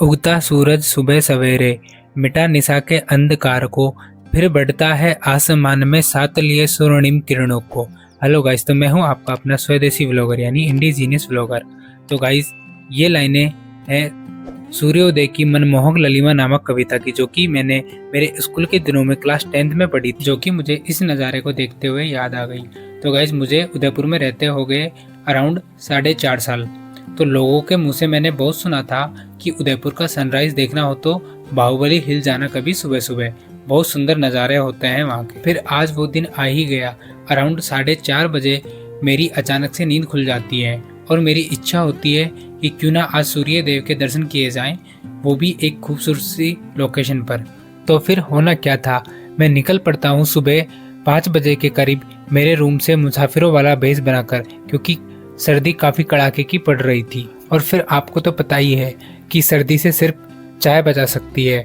उगता सूरज सुबह सवेरे मिटा निशा के अंधकार को, फिर बढ़ता है आसमान में साथ लिए स्वर्णिम किरणों को। हेलो गाइस, तो मैं हूं आपका अपना स्वदेशी व्लॉगर यानी इंडिजीनियस व्लॉगर। तो गाइस, ये लाइनें हैं सूर्योदय की मनमोहक ललिमा नामक कविता की, जो कि मैंने मेरे स्कूल के दिनों में क्लास 10th में पढ़ी थी, जो कि मुझे इस नज़ारे को देखते हुए याद आ गई। तो गाइस, मुझे उदयपुर में रहते हो गए अराउंड 4.5 साल। तो लोगों के मुंह से मैंने बहुत सुना था कि उदयपुर का सनराइज देखना हो तो बाहुबली हिल जाना कभी सुबह सुबह, बहुत सुंदर नज़ारे होते हैं वहाँ के। फिर आज वो दिन आ ही गया। अराउंड 4:30 बजे मेरी अचानक से नींद खुल जाती है और मेरी इच्छा होती है कि क्यों ना आज सूर्य देव के दर्शन किए जाएं, वो भी एक खूबसूरत सी लोकेशन पर। तो फिर होना क्या था, मैं निकल पड़ता हूँ सुबह 5 बजे के करीब मेरे रूम से मुसाफिरों वाला भेष बनाकर, क्योंकि सर्दी काफ़ी कड़ाके की पड़ रही थी। और फिर आपको तो पता ही है कि सर्दी से सिर्फ चाय बचा सकती है।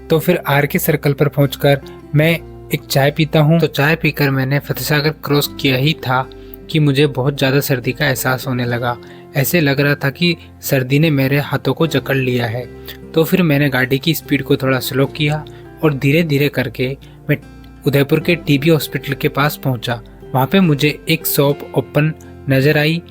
तो फिर आर के सर्कल पर पहुंचकर मैं एक चाय पीता हूं। तो चाय पीकर मैंने फतेहसागर क्रॉस किया ही था कि मुझे बहुत ज़्यादा सर्दी का एहसास होने लगा। ऐसे लग रहा था कि सर्दी ने मेरे हाथों को जकड़ लिया है। तो फिर मैंने गाड़ी की स्पीड को थोड़ा स्लो किया और धीरे धीरे करके मैं उदयपुर के टीबी हॉस्पिटल के पास पहुंचा। वहाँ पे मुझे एक शॉप ओपन नज़र आई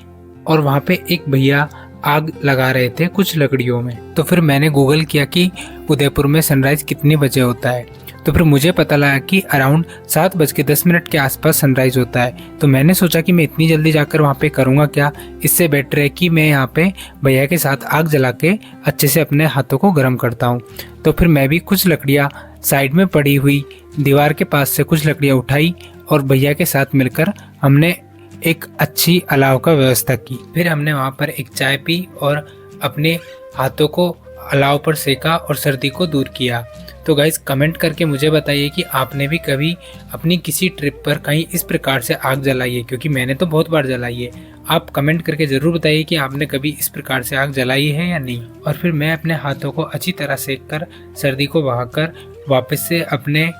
और वहाँ पे एक भैया आग लगा रहे थे कुछ लकड़ियों में। तो फिर मैंने गूगल किया कि उदयपुर में सनराइज़ कितने बजे होता है। तो फिर मुझे पता लगा कि अराउंड 7:10 के आसपास सनराइज़ होता है। तो मैंने सोचा कि मैं इतनी जल्दी जाकर वहाँ पे करूँगा क्या, इससे बेटर है कि मैं यहाँ पे भैया के साथ आग जला के अच्छे से अपने हाथों को गर्म करता हूँ। तो फिर मैं भी कुछ लकड़ियाँ साइड में पड़ी हुई दीवार के पास से कुछ लकड़ियाँ उठाई और भैया के साथ मिलकर हमने एक अच्छी अलाव का व्यवस्था की। फिर हमने वहाँ पर एक चाय पी और अपने हाथों को अलाव पर सेका और सर्दी को दूर किया। तो गाइस, कमेंट करके मुझे बताइए कि आपने भी कभी अपनी किसी ट्रिप पर कहीं इस प्रकार से आग जलाई है, क्योंकि मैंने तो बहुत बार जलाई है। आप कमेंट करके ज़रूर बताइए कि आपने कभी इस प्रकार से आग जलाई है या नहीं। और फिर मैं अपने हाथों को अच्छी तरह सेक कर सर्दी को बहाकर वापस से अपने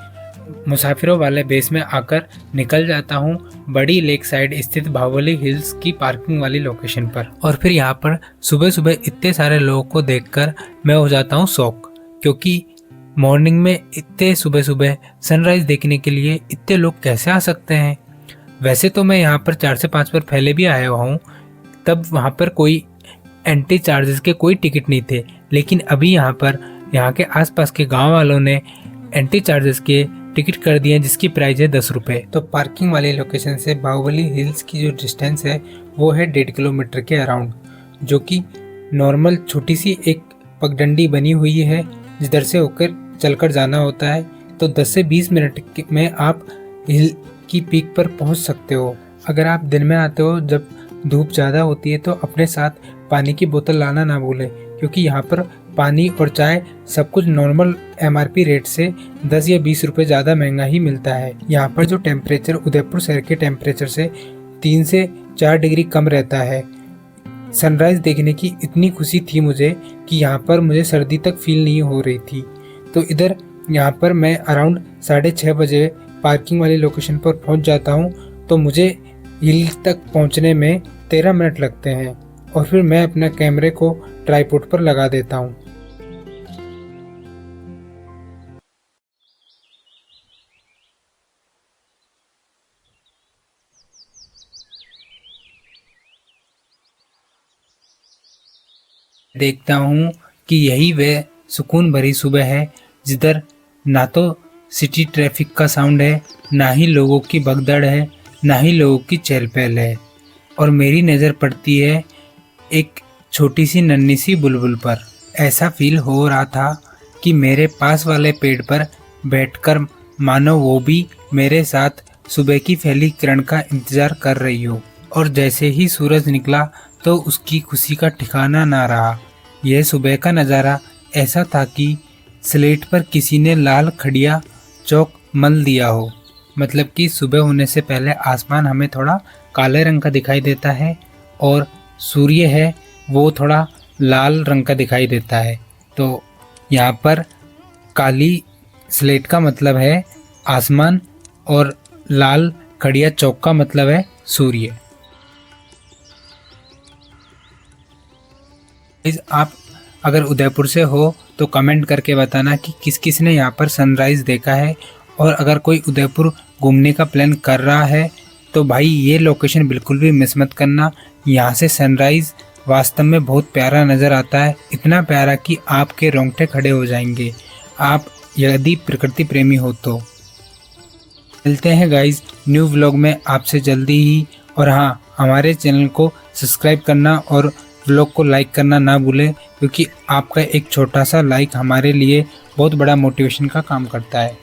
मुसाफिरों वाले बेस में आकर निकल जाता हूँ बड़ी लेक साइड स्थित बाहुबली हिल्स की पार्किंग वाली लोकेशन पर। और फिर यहाँ पर सुबह सुबह इतने सारे लोगों को देखकर मैं हो जाता हूँ शॉक, क्योंकि मॉर्निंग में इतने सुबह सुबह सनराइज देखने के लिए इतने लोग कैसे आ सकते हैं। वैसे तो मैं यहाँ पर 4 से 5 बार पहले भी आया हुआ हूँ, तब वहाँ पर कोई एंट्री चार्जेस के कोई टिकट नहीं थे, लेकिन अभी यहाँ पर यहाँ के आसपास के गाँव वालों ने एंट्री चार्जेस के टिकट कर दिए, जिसकी प्राइस है 10 रुपये। तो पार्किंग वाली लोकेशन से बाहुबली हिल्स की जो डिस्टेंस है वो है 1.5 किलोमीटर के अराउंड, जो कि नॉर्मल छोटी सी एक पगडंडी बनी हुई है जिधर से होकर चलकर जाना होता है। तो 10 से 20 मिनट में आप हिल की पीक पर पहुंच सकते हो। अगर आप दिन में आते हो जब धूप ज़्यादा होती है तो अपने साथ पानी की बोतल लाना ना भूलें, क्योंकि यहाँ पर पानी और चाय सब कुछ नॉर्मल MRP रेट से 10 या 20 रुपये ज़्यादा महंगा ही मिलता है। यहाँ पर जो टेम्परेचर उदयपुर शहर के टेम्परेचर से 3 से 4 डिग्री कम रहता है। सनराइज़ देखने की इतनी खुशी थी मुझे कि यहाँ पर मुझे सर्दी तक फील नहीं हो रही थी। तो इधर यहाँ पर मैं अराउंड 6:30 बजे पार्किंग वाली लोकेशन पर पहुँच जाता हूँ। तो मुझे हिल तक पहुँचने में 13 मिनट लगते हैं और फिर मैं अपना कैमरे को ट्राइपॉड पर लगा देता हूँ। देखता हूँ कि यही वह सुकून भरी सुबह है जिधर ना तो सिटी ट्रैफिक का साउंड है, ना ही लोगों की भगदड़ है, ना ही लोगों की चहल पहल है। और मेरी नज़र पड़ती है एक छोटी सी नन्ही सी बुलबुल पर। ऐसा फील हो रहा था कि मेरे पास वाले पेड़ पर बैठकर मानो वो भी मेरे साथ सुबह की पहली किरण का इंतज़ार कर रही हो। और जैसे ही सूरज निकला तो उसकी खुशी का ठिकाना ना रहा। यह सुबह का नज़ारा ऐसा था कि स्लेट पर किसी ने लाल खड़िया चौक मल दिया हो। मतलब कि सुबह होने से पहले आसमान हमें थोड़ा काले रंग का दिखाई देता है और सूर्य है वो थोड़ा लाल रंग का दिखाई देता है। तो यहाँ पर काली स्लेट का मतलब है आसमान और लाल खड़िया चौक का मतलब है सूर्य। आप अगर उदयपुर से हो तो कमेंट करके बताना कि किस किस ने यहाँ पर सनराइज़ देखा है। और अगर कोई उदयपुर घूमने का प्लान कर रहा है तो भाई ये लोकेशन बिल्कुल भी मिस मत करना। यहाँ से सनराइज़ वास्तव में बहुत प्यारा नज़र आता है, इतना प्यारा कि आपके रोंगटे खड़े हो जाएंगे आप यदि प्रकृति प्रेमी हो तो। मिलते हैं गाइज न्यू व्लॉग में आपसे जल्दी ही। और हाँ, हमारे चैनल को सब्सक्राइब करना और व्लॉग को लाइक करना ना भूलें, क्योंकि आपका एक छोटा सा लाइक हमारे लिए बहुत बड़ा मोटिवेशन का काम करता है।